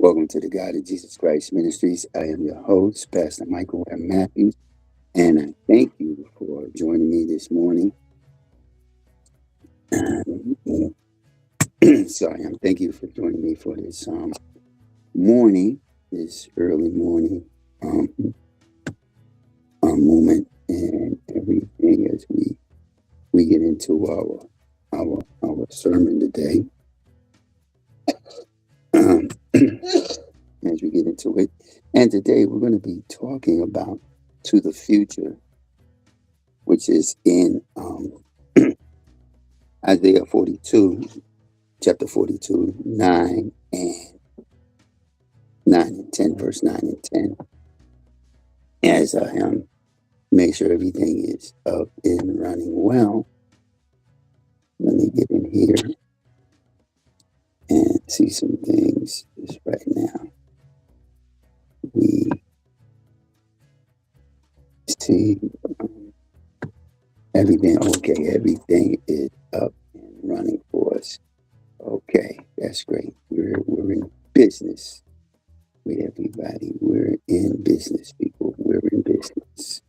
Welcome to the God of Jesus Christ Ministries. I am your host, Pastor Michael M. Matthews, and I thank you for joining me this morning. Sorry, I'm thank you for joining me for this morning, this early morning um, moment, and everything as we get into our sermon today. As we get into it, and today we're going to be talking about to the future, which is in Isaiah 42, chapter 42, 9 and 10, verse 9 and 10. As I make sure everything is up and running well, let me get in here and see some things just right now. We see everything. Okay, everything is up and running for us. Okay, that's great. We're in business with everybody. We're in business, people. We're in business.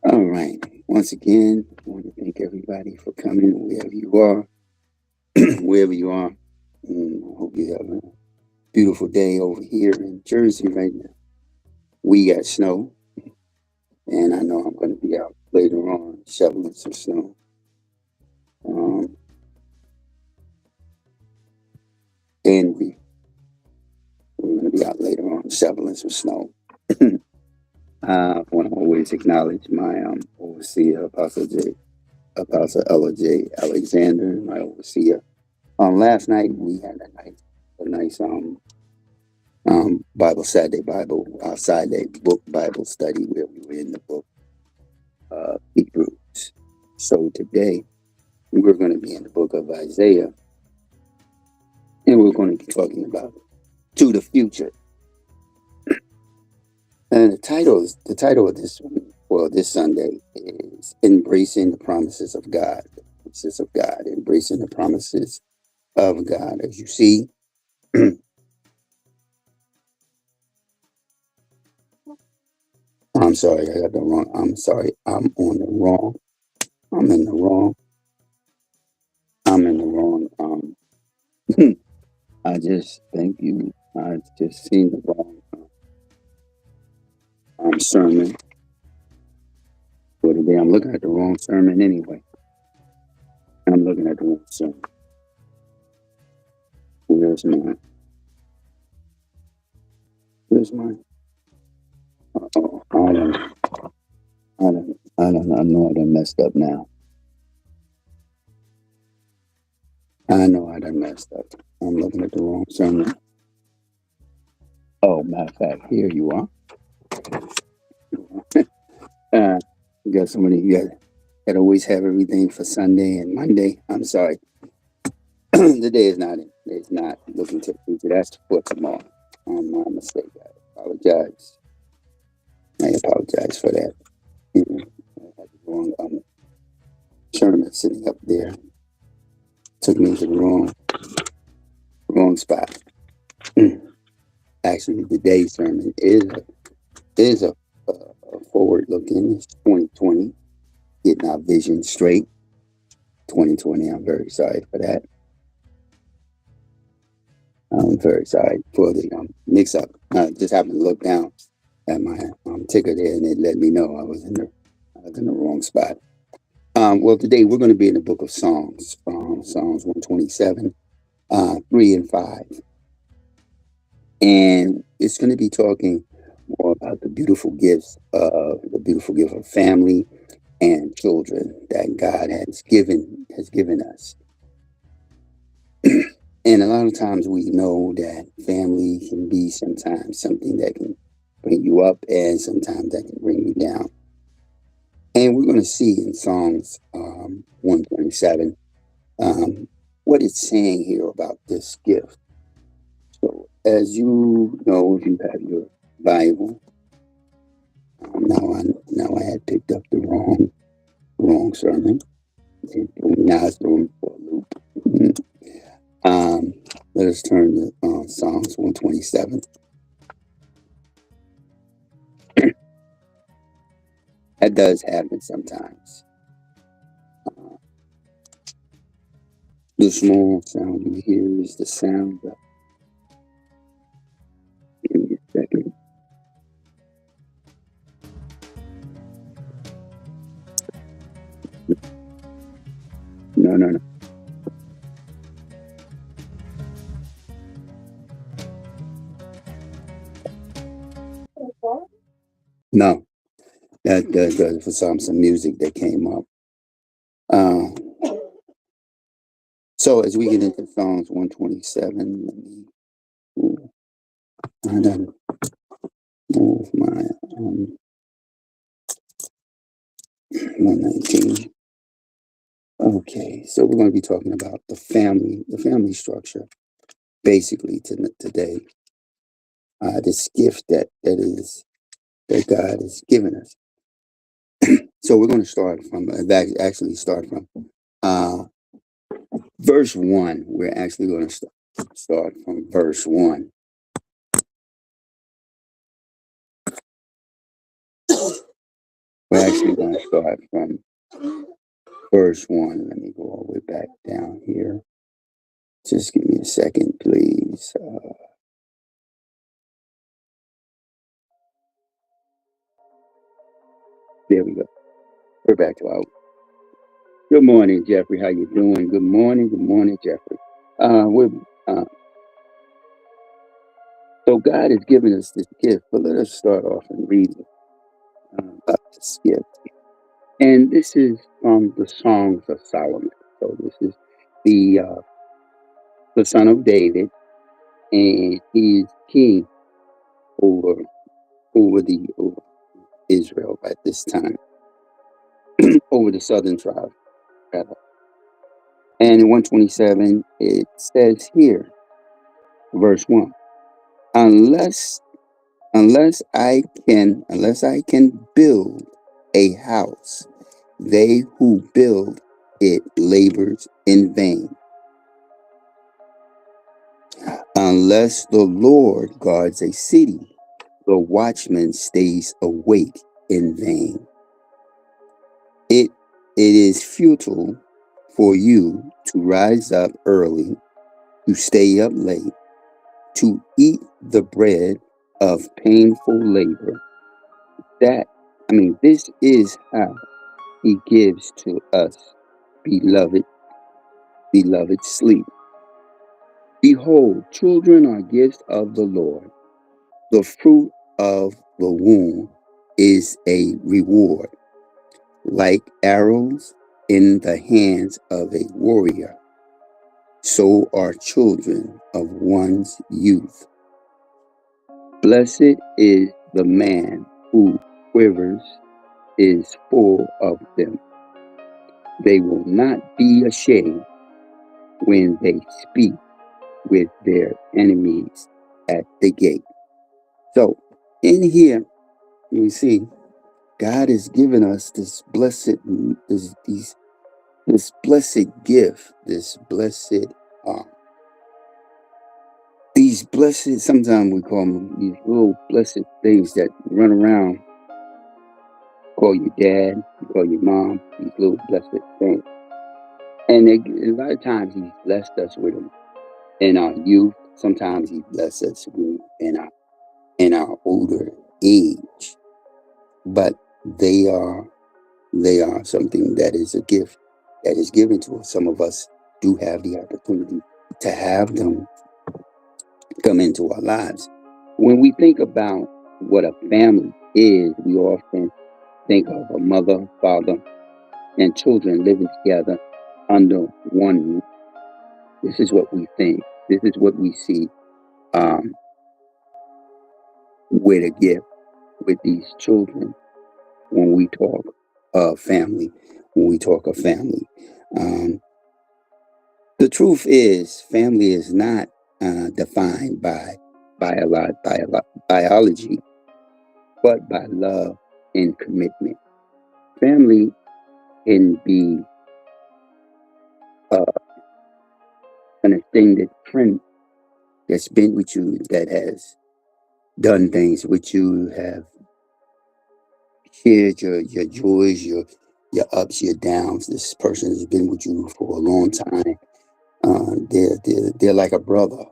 All right. Once again, I want to thank everybody for coming wherever you are. Wherever you are. I hope you have a beautiful day over here in Jersey right now. We got snow, and I know I'm going to be out later on shoveling some snow. And we're going to be out later on shoveling some snow. I want to always acknowledge my overseer, Apostle Ella J. Alexander, my overseer. Last night we had a nice Saturday book Bible study where we were in the book Hebrews. So today we're going to be in the book of Isaiah, and we're going to be talking about to the future. And the title of this Sunday is Embracing the Promises of God. Embracing the promises of God. As you see, I'm sorry, I got the wrong. I'm sorry, I'm in the wrong. I just thank you. I just seen the wrong sermon for today. I'm looking at the wrong sermon anyway. I'm looking at the wrong sermon. Where's mine? Uh-oh, I know I done messed up now. I know I done messed up. I'm looking at the wrong sermon. Oh, matter of fact, here you are. You got somebody, you got to always have everything for Sunday and Monday. I'm sorry. The day is not looking to the future. That's for tomorrow. My mistake. I apologize for that. I had the wrong sermon sitting up there. Took me to the wrong spot. Actually, today's sermon is a forward looking. It's 2020, getting our vision straight. 2020. I'm very sorry for that. I'm very sorry for the mix up. I just happened to look down at my ticker there, and it let me know I was in the wrong spot. Well, today we're going to be in the book of Psalms, Psalms 127, 3 and 5. And it's going to be talking more about the beautiful gift of family and children that God has given us. And a lot of times we know that family can be sometimes something that can bring you up, and sometimes that can bring you down. And we're going to see in Psalms 127 what it's saying here about this gift. So, as you know, if you have your Bible, now I had picked up the wrong sermon. Now it's throwing for a loop. Let us turn to Psalms 127. That does happen sometimes. The small sound you hear is the sound of. Give me a second. No, no, no. No, that was some music that came up. Uh, so as we get into Psalms 127, let me move, I done move my 119. Okay, so we're going to be talking about the family structure, basically today. This gift that God has given us. So we're going to start from uh, verse 1. We're actually going to start from verse 1. We're actually going to start from verse 1. Let me go all the way back down here. Just give me a second, please. There we go. We're back to our. Good morning, Jeffrey. How you doing? Good morning, Jeffrey. We're So God has given us this gift, but let us start off and read about this gift. And this is from the Songs of Solomon. So this is the son of David, and he is king over over Israel at this time, over the southern tribe, rather. And in 127, it says here, verse 1, unless unless I can build a house, they who build it labors in vain. Unless the Lord guards a city, the watchman stays awake in vain. It is futile for you to rise up early, to stay up late, to eat the bread of painful labor. This is how he gives to us, beloved sleep. Behold, children are gifts of the Lord. The fruit of the womb is a reward. Like arrows in the hands of a warrior, so are children of one's youth. Blessed is the man who quivers is full of them. They will not be ashamed when they speak with their enemies at the gate. So in here, you see, God has given us this blessed, this blessed gift, uh, these blessed, sometimes we call them these little blessed things that run around, call you dad, you call your mom, these little blessed things. And a lot of times he's blessed us with them in our youth. Sometimes he blesses us with in our older age. But they are something that is a gift that is given to us. Some of us do have the opportunity to have them come into our lives. When we think about what a family is, we often think of a mother, father, and children living together under one roof. This is what we think. This is what we see with a gift with these children when we talk of family. When we talk of family, the truth is, family is not defined by biology, but by love and commitment. Family can be uh, an extended friend. that's been with you, that has done things with you, have shared your joys, your ups, your downs. This person has been with you for a long time. They're like a brother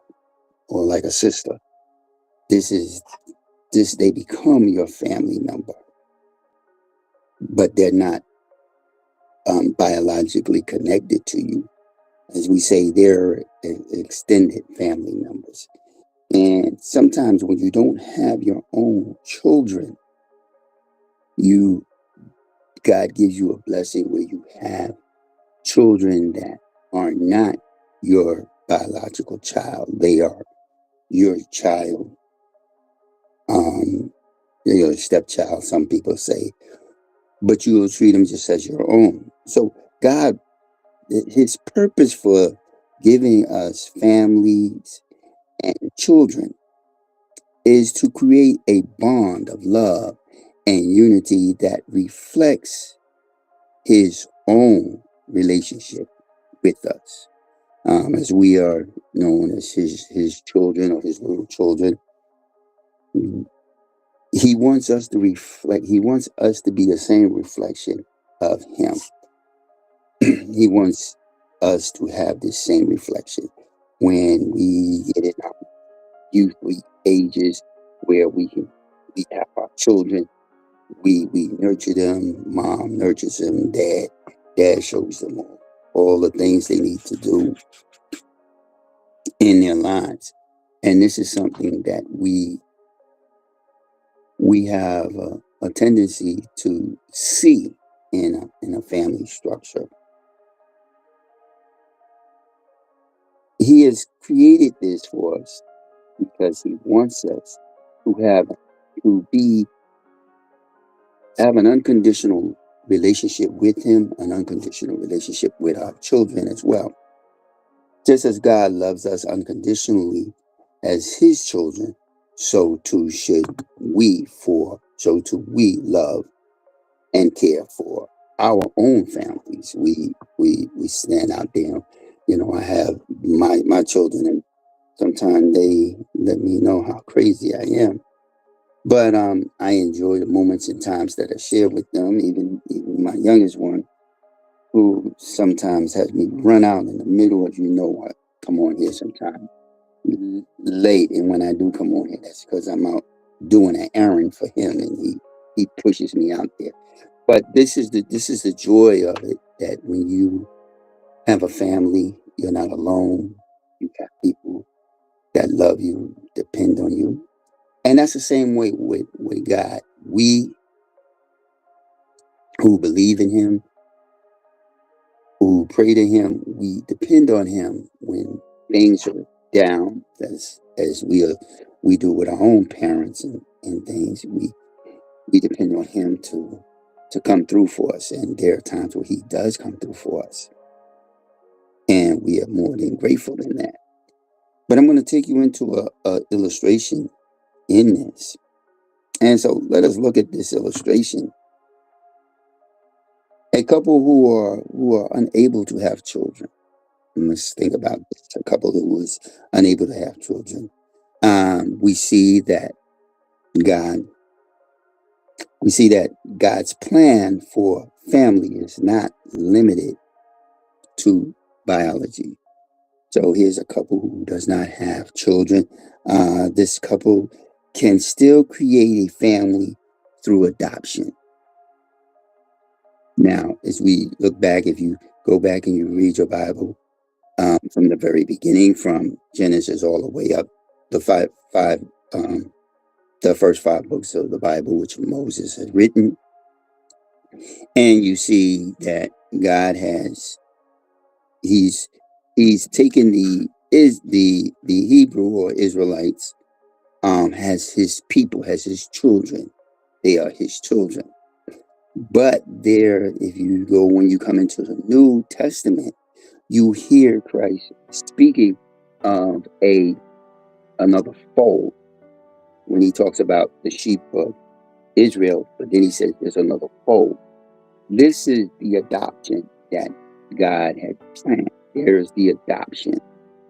or like a sister. This is this They become your family member, but they're not biologically connected to you. As we say, they're extended family members. And sometimes when you don't have your own children, you God gives you a blessing where you have children that are not your biological child. They are your child. They're your stepchild, some people say, but you will treat them just as your own. So God, his purpose for giving us families and children is to create a bond of love and unity that reflects his own relationship with us. As we are known as his children or his little children, he wants us to reflect. He wants us to be the same reflection of him. He wants us to have this same reflection when we get in our youthly ages, where we have our children. We nurture them. Mom nurtures them. Dad shows them all the things they need to do in their lives. And this is something that we have a tendency to see in a family structure. He has created this for us because he wants us to to be have an unconditional relationship with him, an unconditional relationship with our children as well. Just as God loves us unconditionally as his children, so too should so too we love and care for our own families. We stand out there. I have my children, and sometimes they let me know how crazy I am. But I enjoy the moments and times that I share with them. Even my youngest one, who sometimes has me run out in the middle of, what, come on here sometime late. And when I do come on here, that's because I'm out doing an errand for him, and he pushes me out there. But this is the joy of it, that when you have a family, you're not alone. You have people that love you, depend on you. And that's the same way with God. We who believe in him, who pray to him, we depend on him when things are down, as we do with our own parents and things. We depend on him to come through for us. And there are times where he does come through for us. And we are more than grateful in that. But I'm going to take you into a illustration in this. And so let us look at this illustration. A couple who are unable to have children. Let's think about this. A couple who is unable to have children. We see that God. We see that God's plan for family is not limited to biology. So here's a couple who does not have children. This couple can still create a family through adoption. Now, as we look back, if you go back and you read your Bible from the very beginning, from Genesis all the way up the the first 5 books of the Bible, which Moses had written, and you see that God has he's he's taken the Hebrew or Israelites, has his people, has his children. They are his children. But when you come into the New Testament, you hear Christ speaking of another fold when he talks about the sheep of Israel, but then he says there's another fold. This is the adoption that God had planned. There's the adoption.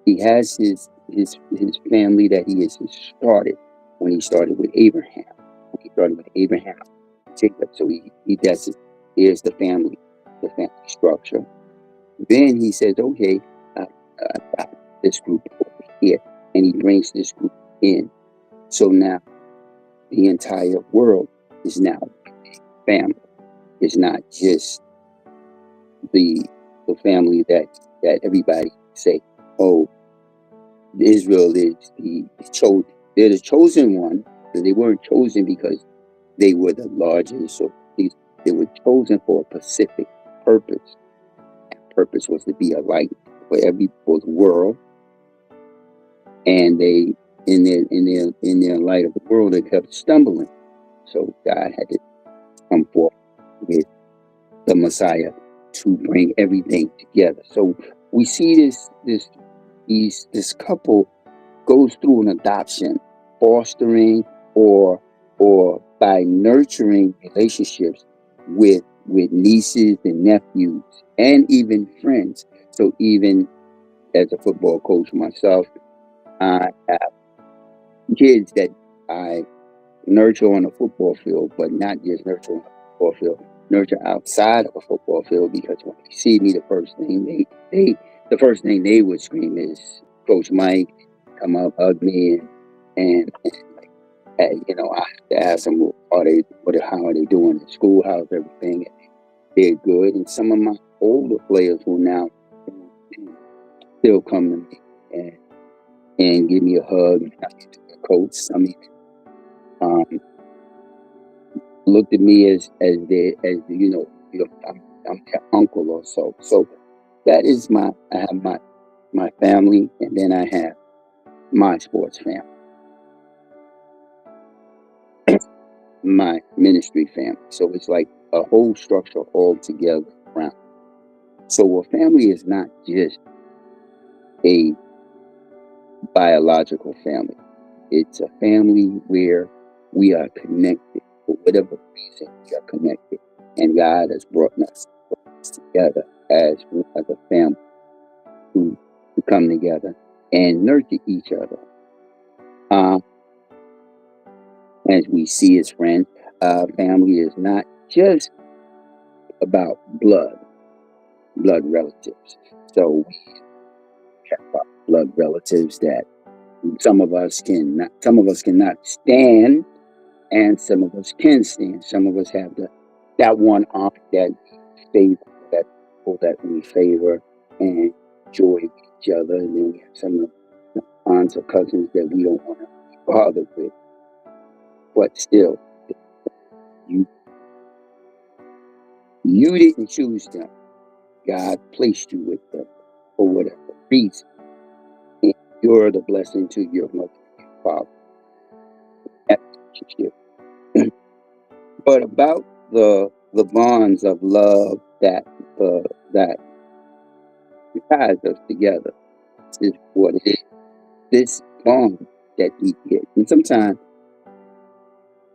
He has his family that he has started when he started with Abraham. When he started with Abraham, Jacob. So he does it. Here's the family structure. Then he says, okay, this group over here, and he brings this group in. So now the entire world is now family. It's not just the family that everybody say, oh, Israel is the chosen. They're the chosen one. They weren't chosen because they were the largest, or they were chosen for a specific purpose. That purpose was to be a light for the world, and they in their light of the world, they kept stumbling. So God had to come forth with the Messiah to bring everything together. So we see this couple goes through an adoption, fostering or by nurturing relationships with nieces and nephews and even friends. So even as a football coach myself, I have kids that I nurture on the football field, but not just nurture on the football field, nurture outside of a football field, because when they see me, the first thing they would scream is Coach Mike, come up, hug me, and I have to ask them, how are they doing in school? How's everything? They're good. And some of my older players who now still come to me and give me a hug, and coach. I mean, looked at me as I'm their uncle or so. So that is I have my family, and then I have my sports family, my ministry family. So it's like a whole structure all together around. So a family is not just a biological family. It's a family where we are connected for whatever reason. We are connected, and God has brought us together as a family to come together and nurture each other. As we see as friends, family is not just about blood relatives. So we have about blood relatives that some of us cannot stand, and some of us can stand. Some of us have that one aunt that favor, that people that we favor and enjoy each other, and then we have some of the aunts or cousins that we don't want to be bothered with. But still, you didn't choose them. God placed you with them for whatever reason. And you're the blessing to your mother and your father. That relationship. But about the bonds of love that ties us together is what it is. This bond that we get, and sometimes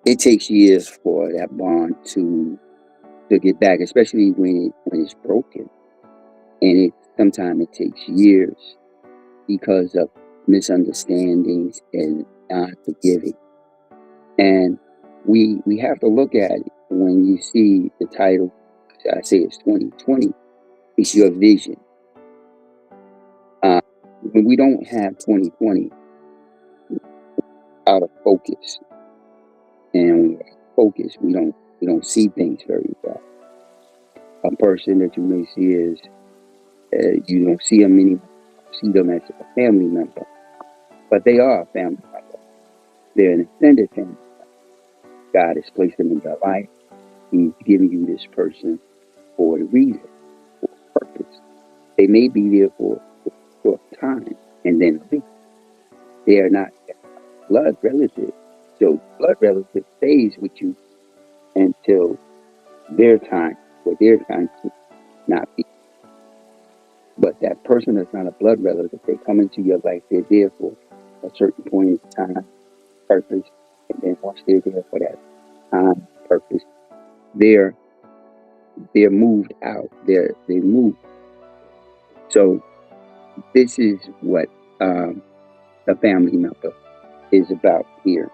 it takes years for that bond to get back, especially when it's broken, and sometimes it takes years because of misunderstandings and not forgiving. And we have to look at it. When you see the title, I say it's 2020, it's your vision. When we don't have 2020, out of focus, and when we're focused, we don't see things very well. A person that you may see is you don't see them anymore. See them as a family member, but they are a family member. They're an extended family. God has placed them in their life. He's giving you this person for a reason, for a purpose. They may be there for a short time and then leave. They are not blood relatives. So blood relative stays with you until their time, for their time to not be. But that person is not a blood relative. They come into your life. They're there for a certain point in time, purpose, and then once they're there for that time, purpose, they're moved out. They move. So this is what a family member is about here.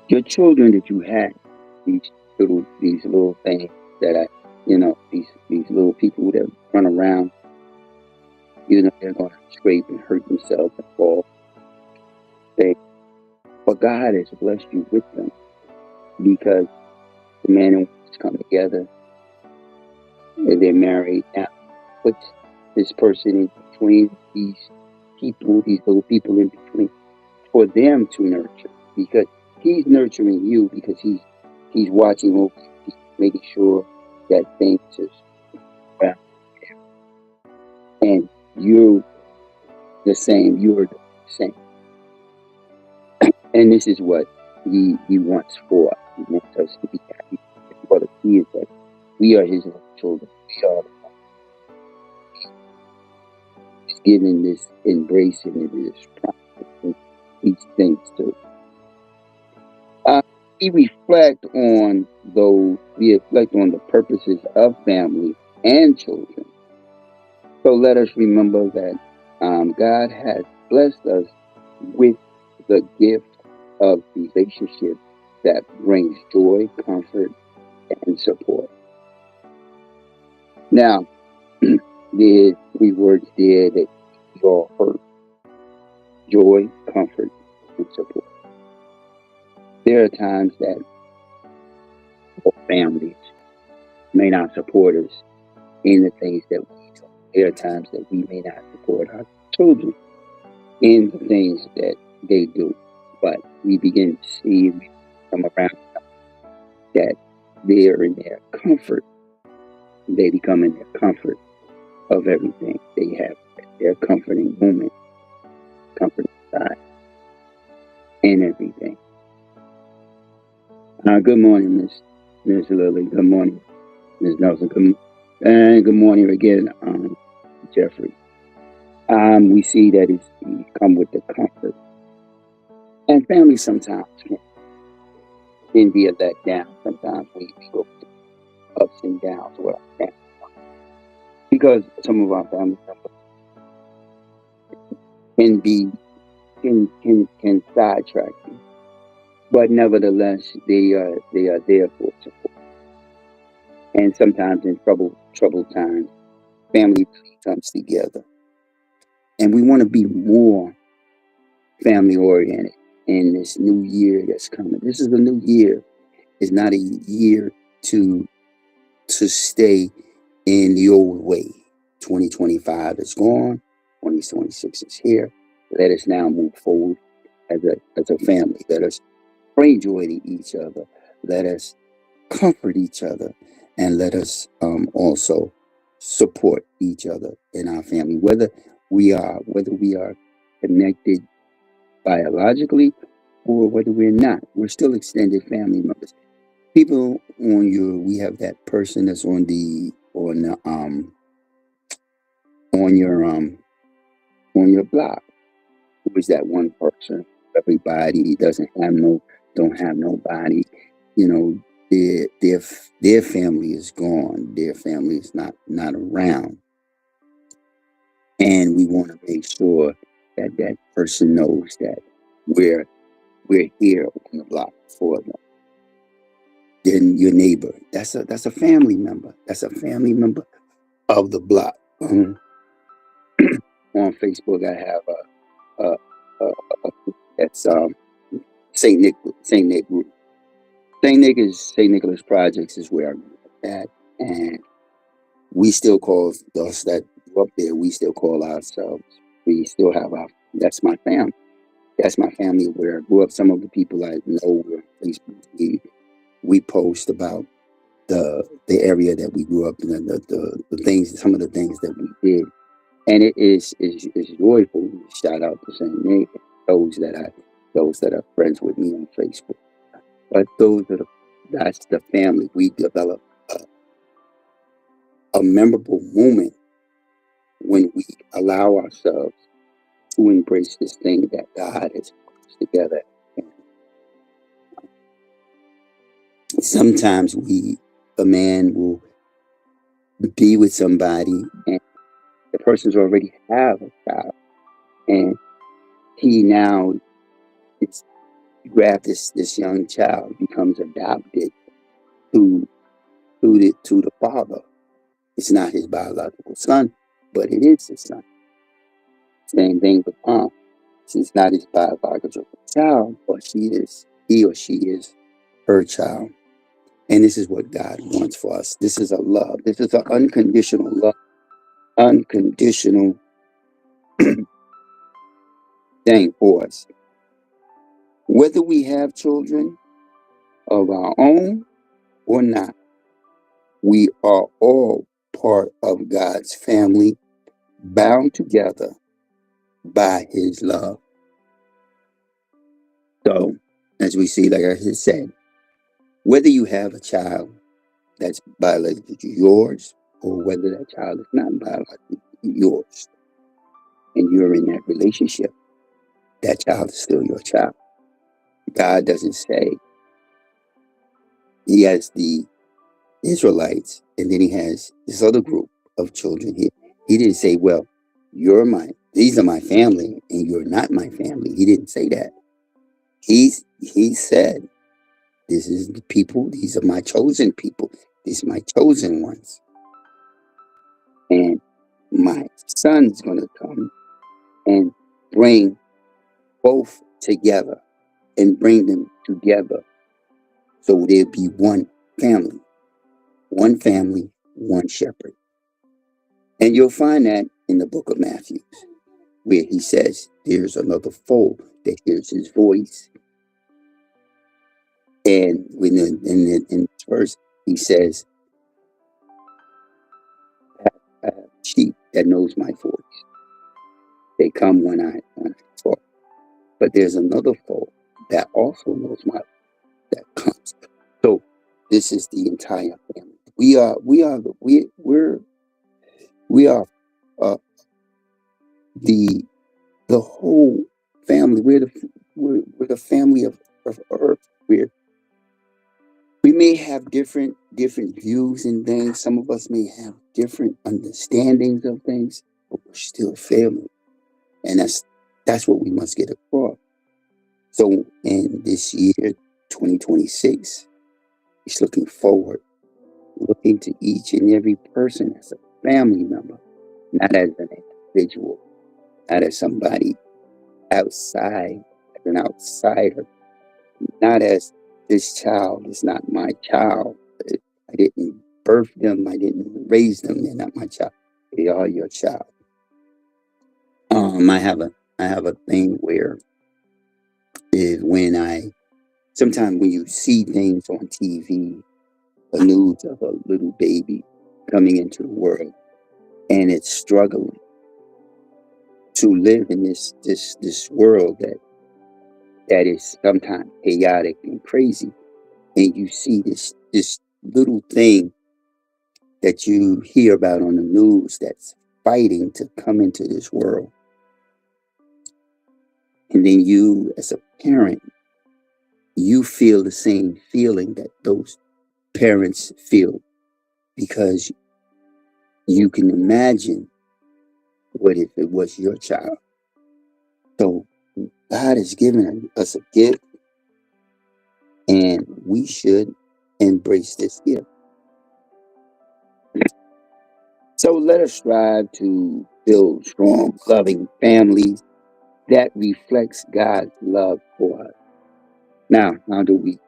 Your children that you have, these little things that these little people that run around, they're going to scrape and hurt themselves and fall. But God has blessed you with them because the man and woman come together and they're married. Now, puts this person in between these little people in between, for them to nurture, because he's nurturing you, because he's watching over you, he's making sure that things is around, and you're the same. You're the same, and this is what he wants for us. He wants us to be happy. For the key is that we are his little children. We are giving this, embracing this, promising these things to. We reflect on the purposes of family and children. So let us remember that God has blessed us with the gift of relationship that brings joy, comfort, and support. Now, there's 3 words there that we all heard: joy, comfort, and support. There are times that families may not support us in the things that we do. There are times that we may not support our children in the things that they do. But we begin to see, we come around that they are in their comfort. They become in their comfort of everything. They have their comforting moment, comforting side, and everything. Good morning, Miss Lily. Good morning, Ms. Nelson. Good morning again, Jeffrey. We see that it's come with the comfort. And family sometimes can be a letdown. Sometimes we go through ups and downs with our family. Because some of our family members can sidetrack you. But nevertheless, they are there for support. And sometimes in troubled times, family comes together. And we want to be more family oriented in this new year that's coming. This is a new year. It's not a year to stay in the old way. 2025 is gone. 2026 is here. Let us now move forward as a family. Let us bring joy to each other. Let us comfort each other, and let us also support each other in our family, whether we are connected biologically or whether we're not. We're still extended family members. People we have that person that's on your block. Who is that one person? Everybody don't have nobody. Their family is gone. Their family is not around, and we want to make sure that that person knows that we're here on the block for them. Then your neighbor, that's a family member. That's a family member of the block. On Facebook, I have a that's Saint Nick group. Saint Nicholas Projects is where I'm at, and we still call us that grew up there. We still call ourselves. We still have That's my family. That's my family where I grew up. Some of the people I know on Facebook, we post about the area that we grew up in, the things, some of the things that we did, and it is joyful. Shout out to Saint Nick, those that are friends with me on Facebook. But that's the family. We develop a memorable moment when we allow ourselves to embrace this thing that God has put together. Sometimes a man will be with somebody and the person's already have a child, And he now it's grabbed this young child, becomes adopted to to the father. It's not his biological son, but it is his son. Same thing with mom. She's not his biological child, but he or she is her child. And this is what God wants for us. This is a love. This is an unconditional love, unconditional thing for us. Whether we have children of our own or not, we are all part of God's family, bound together by his love. So, as we see, like I just said, whether you have a child that's biologically yours or whether that child is not biologically yours and you're in that relationship, that child is still your child. God doesn't say he has the Israelites and then he has this other group of children here. He didn't say, well, these are my family and you're not my family. He didn't say that. He said, this is the people, these are my chosen people, these are my chosen ones. And my son's going to come and bring both together and bring them together. So there'll be one family, one shepherd. And you'll find that in the book of Matthew, where he says, there's another fold that hears his voice. And in this verse, he says, I have sheep that knows my voice. They come when I talk. But there's another fold that also knows my that comes. So this is the entire family. We are the whole family. We're the family of earth. We may have different views and things. Some of us may have different understandings of things, but we're still family. And that's what we must get across. So in this year, 2026, it's looking forward, looking to each and every person as a family member, not as an individual, not as somebody outside, as an outsider, not as this child is not my child. I didn't birth them, I didn't raise them, they're not my child. They are your child. I have a thing where is when sometimes when you see things on TV, the news of a little baby coming into the world and it's struggling to live in this world that is sometimes chaotic and crazy, and you see this little thing that you hear about on the news that's fighting to come into this world, and then you as a parent, you feel the same feeling that those parents feel, because you can imagine what if it was your child. So God has given us a gift, and we should embrace this gift. So let us strive to build strong, loving families that reflects God's love for us. Now, how do we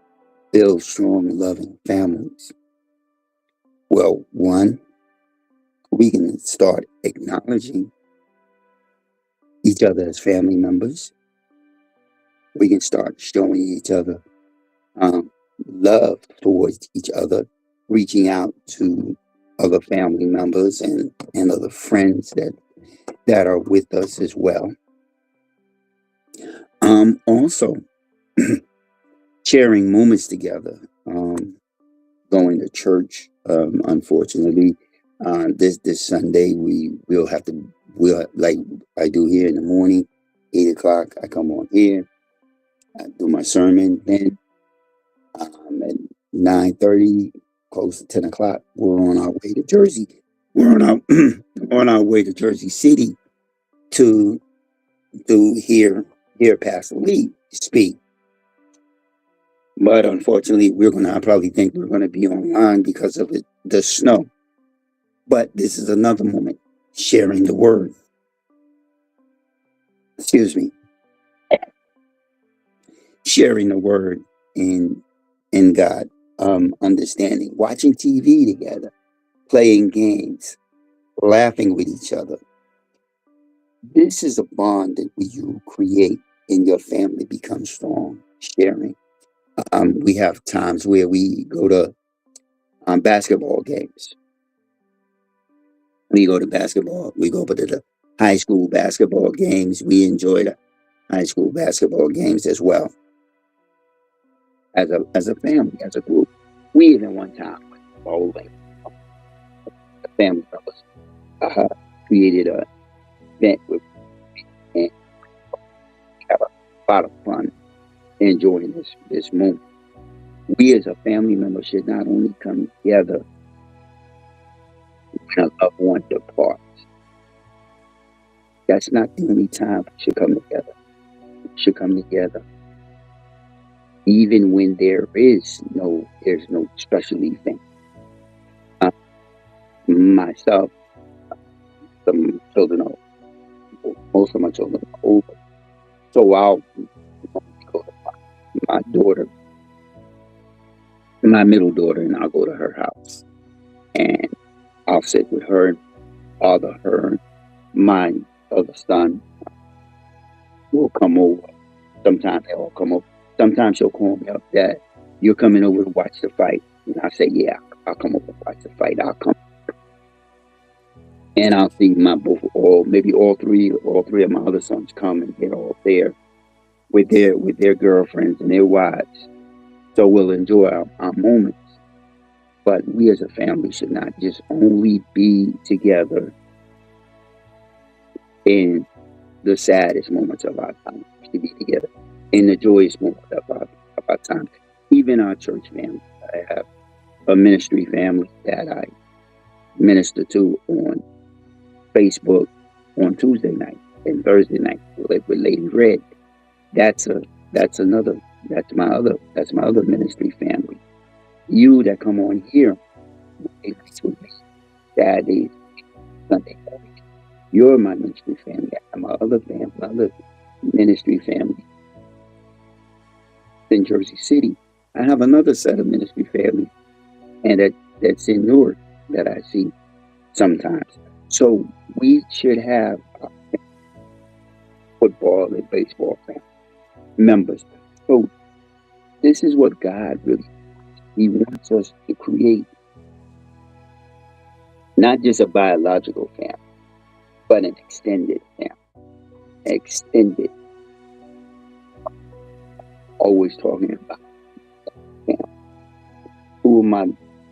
build strong, loving families? Well, one, we can start acknowledging each other as family members. We can start showing each other love towards each other, reaching out to other family members and other friends that are with us as well. Also, sharing moments together, going to church. Unfortunately, this Sunday we'll like I do here in the morning, 8 o'clock. I come on here, I do my sermon. Then at 9:30, close to 10 o'clock, we're on our way to Jersey. We're on our on our way to Jersey City to to hear Pastor Lee speak. But unfortunately, I probably think we're gonna be online because of the snow. But this is another moment sharing the word. Excuse me, sharing the word in God, understanding, watching TV together, playing games, laughing with each other. This is a bond that you create in your family becomes strong. Sharing. We have times where we go to basketball games. We go to basketball. We go to the high school basketball games. We enjoy the high school basketball games as well as a family, as a group. We even one time went bowling. The family members created a event with and have a lot of fun enjoying this moment. We as a family member should not only come together when a loved one departs. That's not the only time we should come together. We should come together even when there's no special event. Myself, some children are most of my children are older, so I'll go to my daughter, my middle daughter, and I'll go to her house, and I'll sit with her, father, her, my other son will come over. Sometimes they all come over. Sometimes she'll call me up, Dad, you're coming over to watch the fight. And I say, yeah, I'll come over to watch the fight. I'll come. And I'll see maybe all three of my other sons come, and they're all there with their girlfriends and their wives. So we'll enjoy our moments. But we as a family should not just only be together in the saddest moments of our time. We should be together in the joyous moments of our time. Even our church family. I have a ministry family that I minister to on Facebook on Tuesday night and Thursday night with Lady Red. That's my other ministry family. You that come on here with me Saturdays, Sunday morning, you're my ministry family. I have my other ministry family in Jersey City. I have another set of ministry family, and that's in Newark that I see sometimes. So we should have football and baseball family members. So this is what God really He wants us to create, not just a biological family, but an extended family. Extended. Always talking about family. Two of my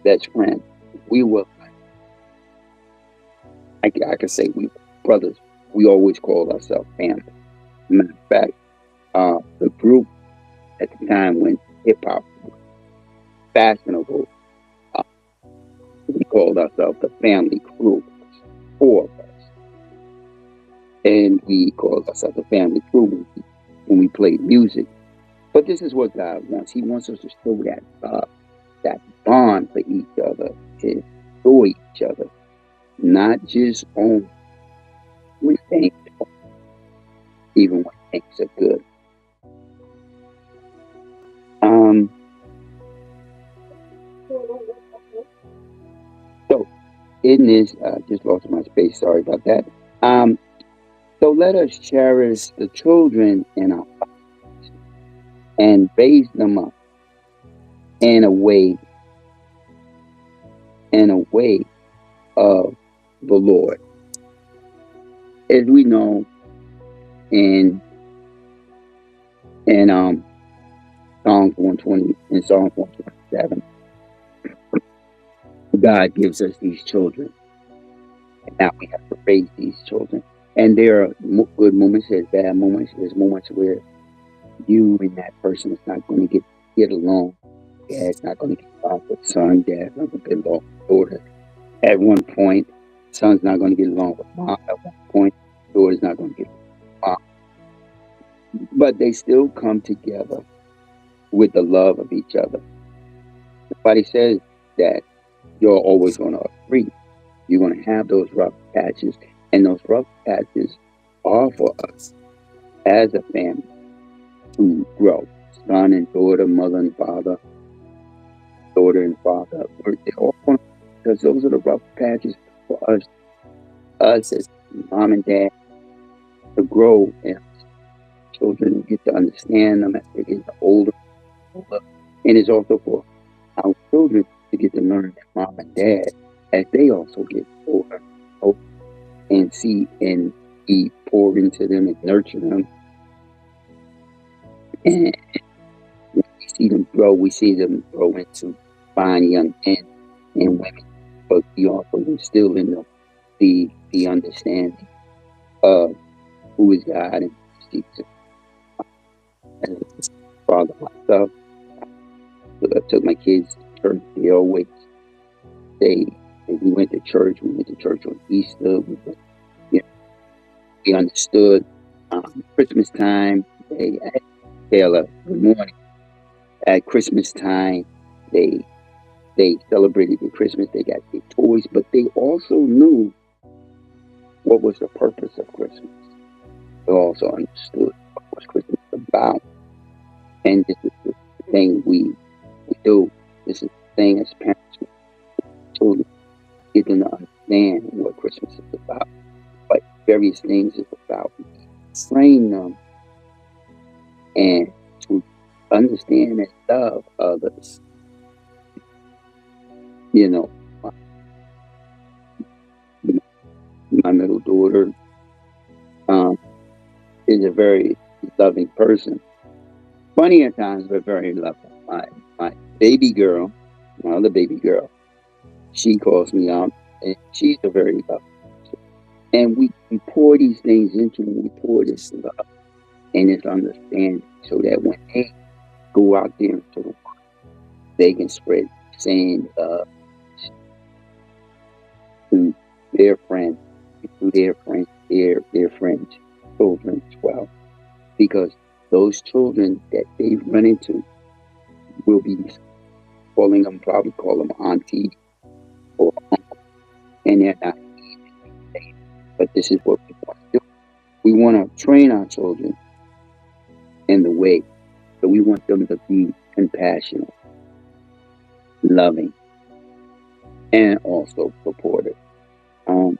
best friends, we were, I could say we were brothers. We always called ourselves family. Matter of fact, the group at the time when hip hop was fashionable, we called ourselves the Family Crew. 4 of us. And we called ourselves the Family Crew when we played music. But this is what God wants. He wants us to show that bond for each other, to enjoy each other, not just on when things, even when things are good. So in this, just lost my space. Sorry about that. So let us cherish the children in our lives and raise them up in a way of the Lord. As we know in Psalms 120 and Psalms 127, God gives us these children, and now we have to raise these children. And there are good moments, there's bad moments. There's moments where you and that person is not going to get along. Dad's not going to get along with son. Dad's not going to get along with daughter. At one point, son's not going to get along with mom. At one point, daughter's not going to get along with mom. but they still come together with the love of each other. Nobody says that you're always going to agree. You're going to have those rough patches, and those rough patches are for us as a family to grow. Son and daughter, mother and father, daughter and father. They're all because those are the rough patches for us as mom and dad to grow and children get to understand them as they get older. And it's also for our children to get to learn their mom and dad as they also get older, and see and be poured into them and nurture them. And when we see them grow, we see them grow into fine young men and women. But we also instill in them the understanding of who is God and who is Jesus. As a father myself, I took my kids to church. They always say, we went to church. We went to church on Easter. We understood Christmas time. Taylor, good morning. At Christmas time, they celebrated their Christmas. They got their toys, but they also knew what was the purpose of Christmas. They also understood what was Christmas about. And this is the thing we do. This is the thing as parents, children, get them to understand what Christmas is about, what various things is about. Train them and to understand and love others. You know, my middle daughter is a very loving person. Funny at times, but very loving. My baby girl, my other baby girl, she calls me out, and she's a very loving person. And we pour these things into them. We pour this love and this understanding so that when they go out there into the world, they can spread the same love to their friends, to their friends, their friends, children as well. Because those children that they run into will be calling them, probably call them auntie or uncle, and they're not easy. But this is what we want to do. We want to train our children in the way, but we want them to be compassionate, loving, and also supportive. Um,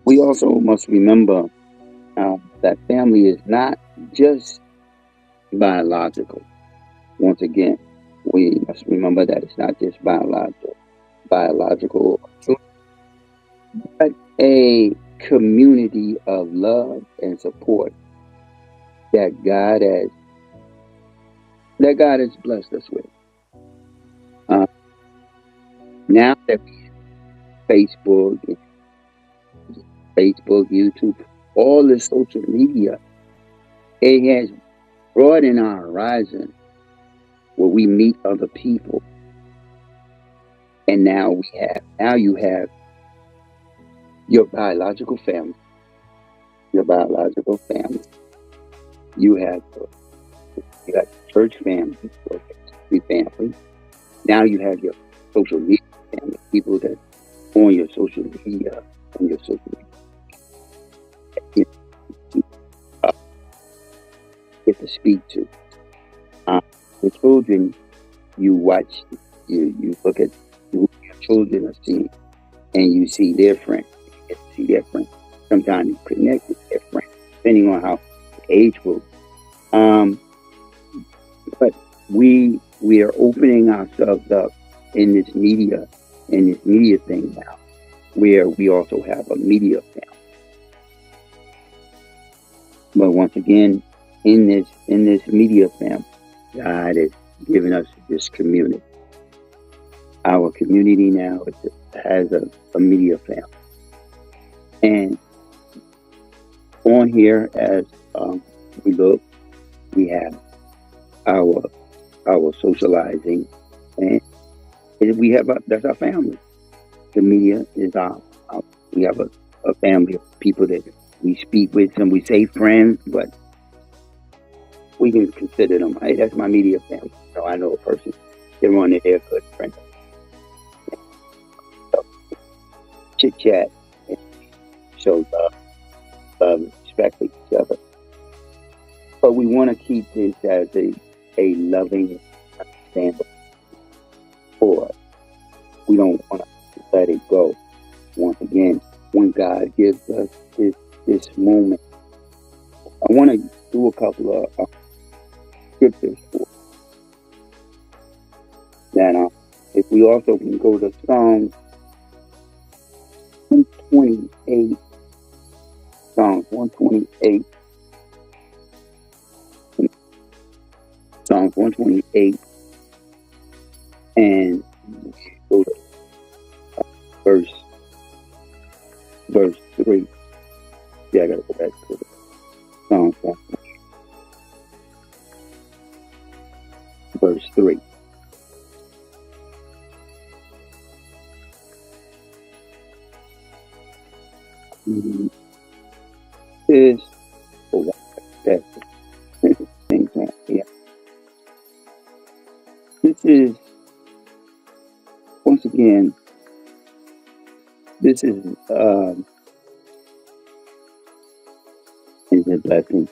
we also must remember that family is not just biological. Once again, we must remember that it's not just biological, but a community of love and support that God has blessed us with. Uh, Now that Facebook, YouTube, all the social media, it has broadened our horizon where we meet other people. And now you have your biological family, your biological family. You have you got church family, or family. Now you have your social media family, people that on your social media, you uh, get to speak to. The children you watch, you look at who your children are seeing, and you see their friends. You get to see their friends. Sometimes you connect with their friends, depending on how age group. Um, but we are opening ourselves up in this media thing now, where we also have a media family. But once again, in this media family, God has given us this community. Our community now has a media family, and on here as we look, we have our socializing, and we have that's our family. The media is our We have a family of people that we speak with, and we say friends, but we can consider them, hey, that's my media family. So I know a person, they're one of their good friends. So, chit chat and show love, and respect for each other. But we want to keep this as a loving, understanding for us. We don't want to let it go. Once again, when God gives us this moment, I want to do a couple of scriptures for that. If we also can go to Psalms 128, Psalms 128, Psalms 128, and go to verse 3. Yeah, I gotta go back to Psalms 128, verse 3. This, hold on, that things on here. This is, once again, this is a blessing.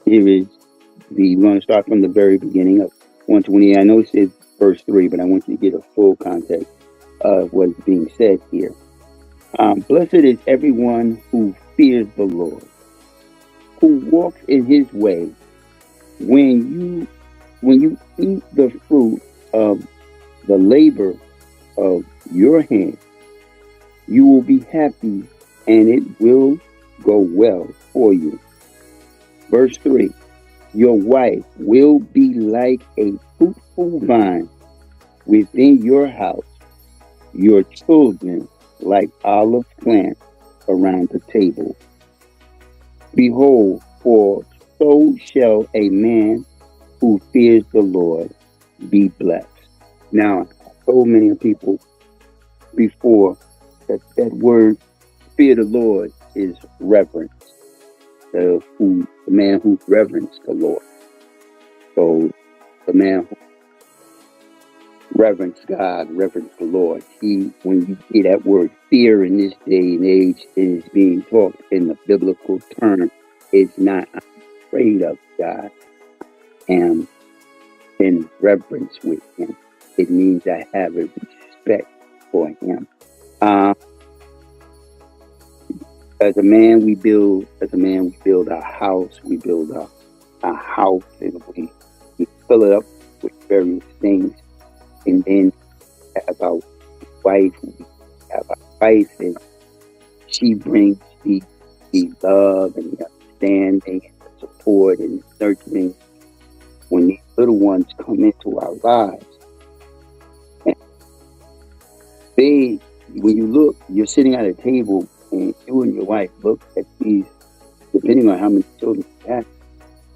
Here is we want to start from the very beginning of 120. I know it says verse 3, but I want you to get a full context of what is being said here. Blessed is everyone who fears the Lord, who walks in his way. When you eat the fruit of the labor of your hand, you will be happy and it will go well for you. Verse 3, your wife will be like a fruitful vine within your house, your children like olive plants around the table. Behold, for so shall a man who fears the Lord be blessed. Now, I told many people before that word fear the Lord is reverence. The man who reverenced the Lord. So the man who reverence God, reverence the Lord. When you hear that word fear in this day and age, it is being taught in the biblical term. It's not I'm afraid of God. I am in reverence with him. It means I have a respect for him. As a man, we build our house. We build a house, and we fill it up with various things. And then have our wife, and she brings the love and the understanding and the support and nurturing when these little ones come into our lives. And when you look, you're sitting at a table and you and your wife look at these, depending on how many children you have,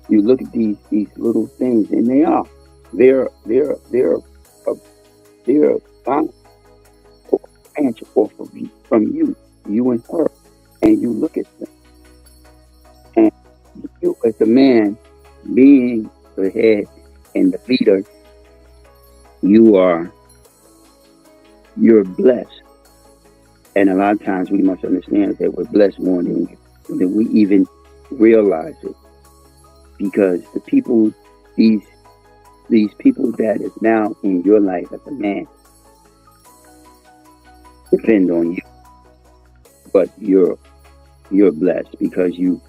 you look at these little things, and they're a bond or branch off of from you and her, and you look at them, and you as a man being the head and the leader, you're blessed. And a lot of times we must understand that we're blessed more than we even realize it. Because the people, these people that is now in your life as a man, depend on you. But you're blessed because you,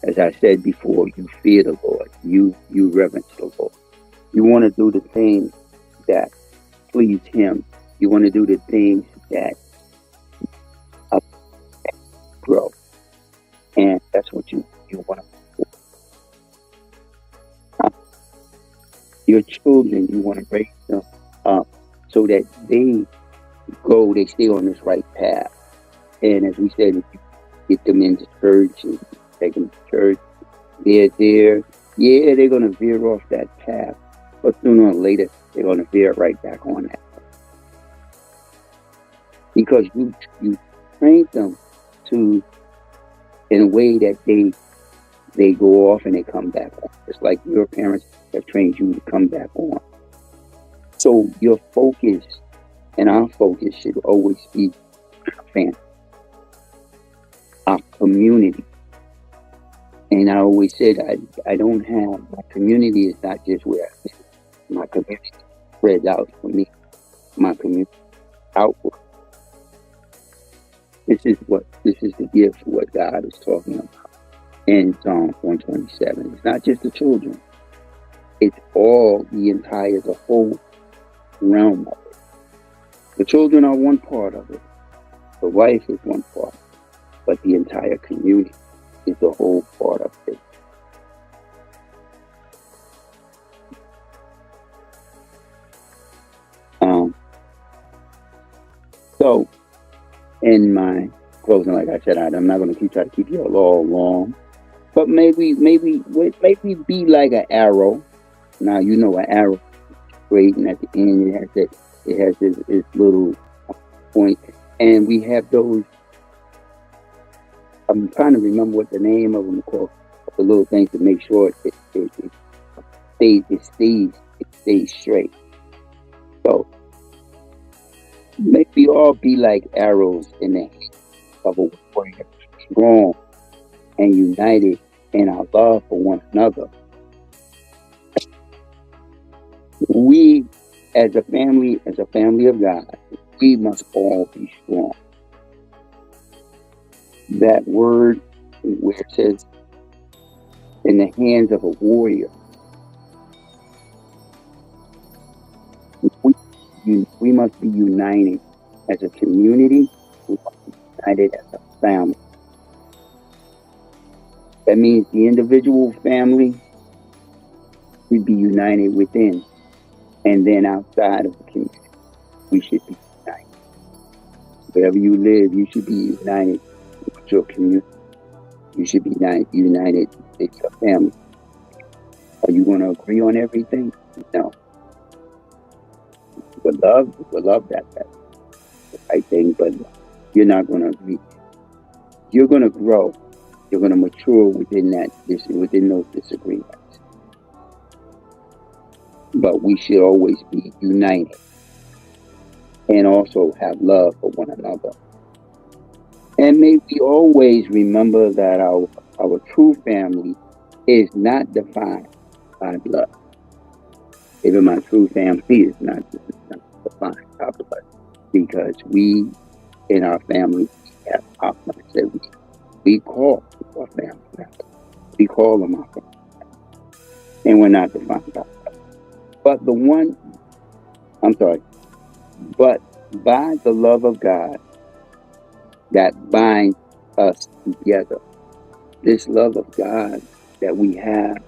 as I said before, you fear the Lord. You reverence the Lord. You want to do the things that please him. You want to do the things that grow. And that's what you want to do. Your children, you want to raise them up so that they stay on this right path. And as we said, if you get them into church and take them to church, they're going to veer off that path. But sooner or later, they're going to veer right back on that. because you train them to in a way that they go off and they come back on. It's like your parents have trained you to come back on. So your focus and our focus should always be our family, our community. And I always said I don't have my community is not just where I live. My community spreads out for me. My community outward. This is the gift what God is talking about in Psalm 127. It's not just the children. It's all the whole realm of it. The children are one part of it. The wife is one part, but the entire community is the whole part of it. So in my closing, like I said, I'm not going to try to keep you all long, but maybe be like an arrow. Now you know an arrow, straight, and at the end it has its little point, and we have those. I'm trying to remember what the name of them called. The little things to make sure it stays straight. So maybe all be like arrows in the hand of a warrior, strong and united in our love for one another. We, as a family of God, we must all be strong. That word where it says in the hands of a warrior, we must be united as a community. We must be united as a family. That means the individual family should be united within, and then outside of the community, we should be united. Wherever you live, you should be united with your community. You should be united with your family. Are you going to agree on everything? No. You would love that's the right thing, but you're not going to agree. You're going to grow. You're going to mature within those disagreements. But we should always be united and also have love for one another. And may we always remember that our true family is not defined by blood. Even my true family is not defined by blood, because we in our family have partners that we call our family members. We call them our family, and we're not defined by blood. But but by the love of God that binds us together. This love of God that we have,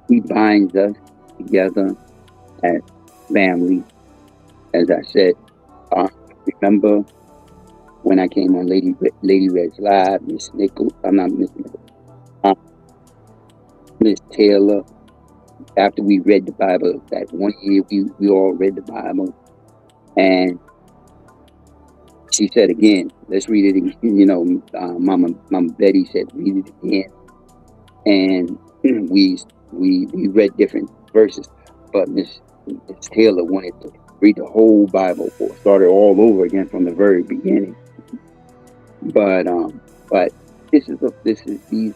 He binds us together as family. As I said, remember when I came on Lady Red's Live, Miss Nichols, I'm not Miss Nichols, Miss Taylor, after we read the Bible, that one year we all read the Bible, and she said again, let's read it again. Mama Betty said, read it again. And we read different verses, but Miss Taylor wanted to read the whole Bible or start it all over again from the very beginning. But these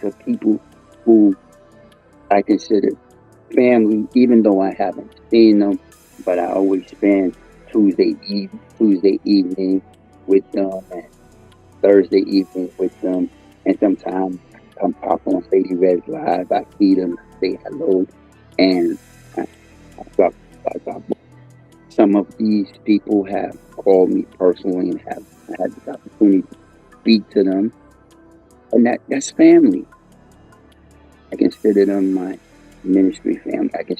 are people who I consider family, even though I haven't seen them, but I always spend Tuesday evening with them and Thursday evening with them, and sometimes come pop on Lady Red's Live. I see them, say hello, and I talk about. Some of these people have called me personally and have had the opportunity to speak to them, and that's family. I consider them my ministry family. I can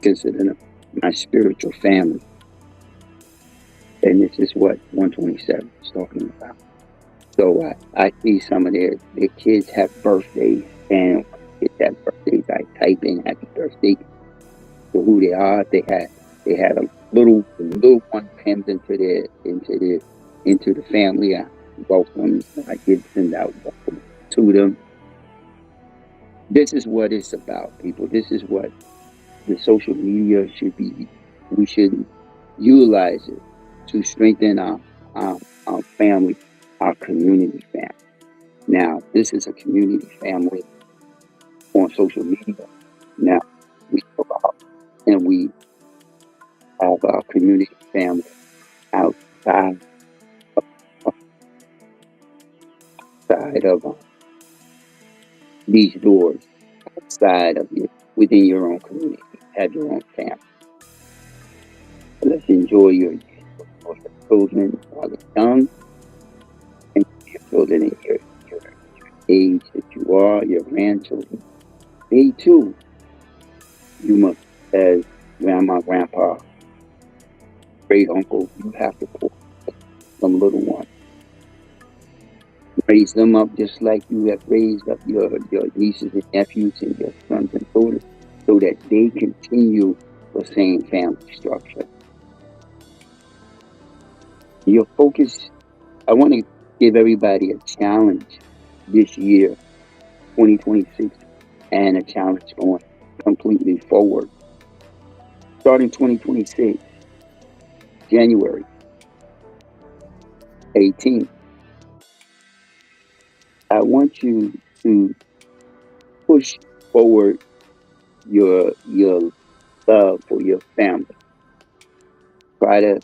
consider them my spiritual family, and this is what 127 is talking about. So I see some of their kids have birthdays, and when kids have birthdays, I type in happy birthday to who they are. They had little one comes into the family. I welcome. I give send out welcome to them. This is what it's about, people. This is what the social media should be. We should utilize it to strengthen our family, our community family. Now, this is a community family on social media. Now, we go out and we have our community family outside, outside of these doors, outside of you, within your own community. Have your own family. Let's enjoy your children while they're young, and your children in your age that you are, your grandchildren. They too, you must, as grandma, grandpa, great uncle, you have to pour some little ones. Raise them up just like you have raised up your nieces and nephews and your sons and daughters, so that they continue the same family structure. Your focus, I want to give everybody a challenge this year, 2026, and a challenge going completely forward. Starting 2026, January 18th, I want you to push forward your love for your family. Try to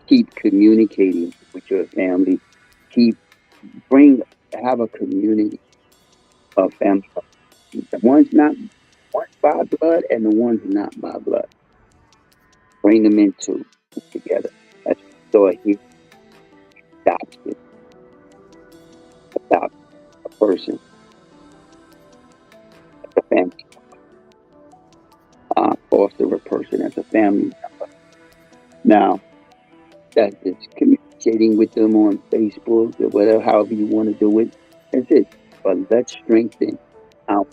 keep communicating with your family. Keep bring have a community of family. The one's by blood and the one's not by blood. Bring them into together. That's so he adoption, adopt a person, a family, foster a person as a family member. Now that is communicating with them on Facebook or whatever, however you want to do it. That's it. But let's strengthen our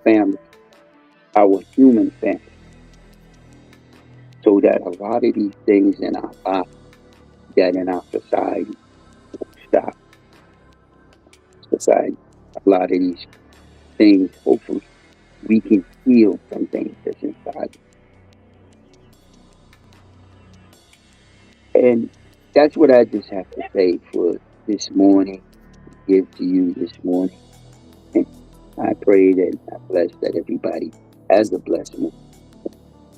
family, our human family, so that a lot of these things in our lives, that in our society, will stop. Society, a lot of these things, hopefully, we can heal some things that's inside. And that's what I just have to say for this morning, give to you this morning. And I pray that I bless that everybody has a blessed morning.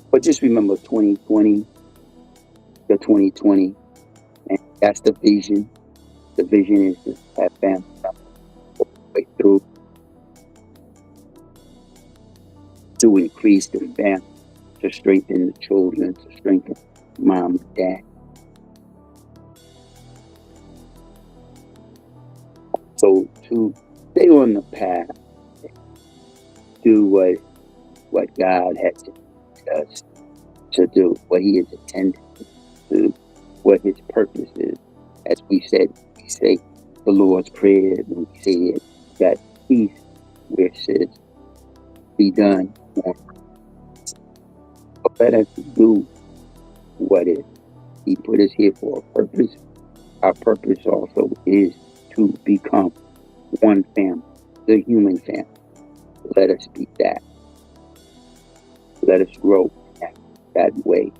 But just remember 2020, the 2020, and that's the vision. The vision is to have family way through, to increase the family, to strengthen the children, to strengthen mom and dad. So to stay on the path, do what God has us to do, what He is intended to do, what His purpose is. As we said, we say the Lord's Prayer, and we say it, that peace, where it says, be done. But let us do what is. He put us here for a purpose. Our purpose also is to become one family, the human family. Let us be that. Let us grow that way.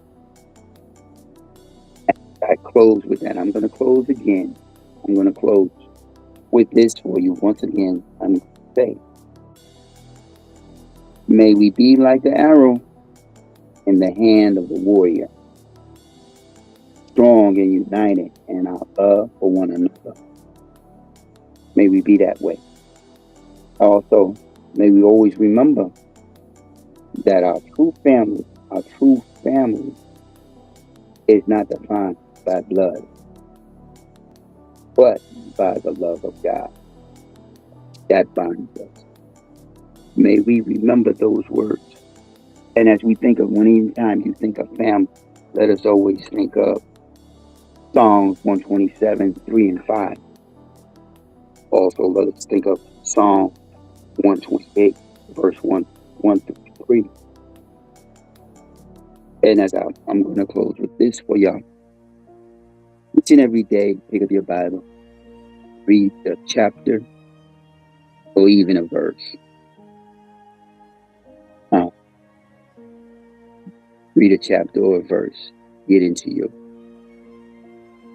I close with that. I'm going to close again. I'm going to close with this for you once again. I'm going to say, may we be like the arrow in the hand of the warrior, strong and united in our love for one another. May we be that way. Also, may we always remember that our true family is not defined by blood, but by the love of God that binds us. May we remember those words. And as we think of, anytime you think of family, let us always think of Psalms 127, 3 and 5. Also, let us think of Psalm 128, verse 1 through 3. And I'm going to close with this for y'all. Each and every day, pick up your Bible, read a chapter or even a verse. Uh, Read a chapter or a verse. Get into your.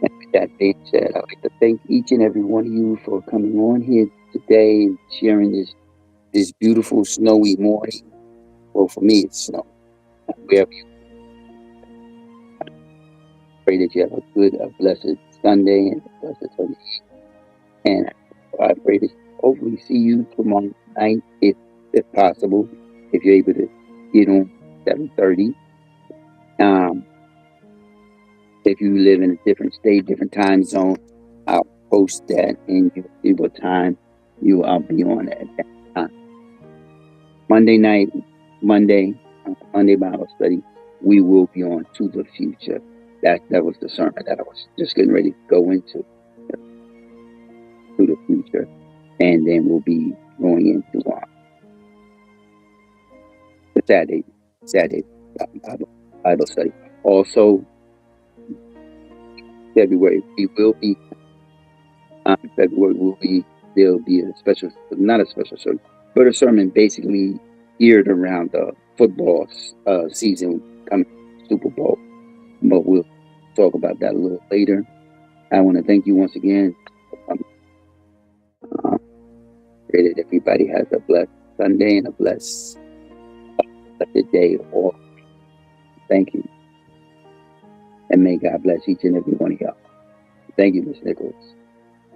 And with that being said, I'd like to thank each and every one of you for coming on here today and sharing this beautiful snowy morning. Well, for me, it's snow. Wherever you pray that you have a blessed Sunday and a blessed Sunday. And I pray to hopefully see you tomorrow night, if possible, if you're able to get on 7:30. Um, if you live in a different state, different time zone, I'll post that and you'll see what time I'll be on at that time. Monday night, Monday, Monday Bible study, we will be on to the future. That was the sermon that I was just getting ready to go into, to the future, and then we'll be going into the Saturday Bible study. Also, February we will be February will be there'll be a special, not a special sermon, but a sermon basically geared around the football season coming, Super Bowl. But we'll talk about that a little later. I want to thank you once again. Pray that everybody has a blessed Sunday and a blessed day. All thank you, and may God bless each and every one of y'all. Thank you, Ms. Nichols.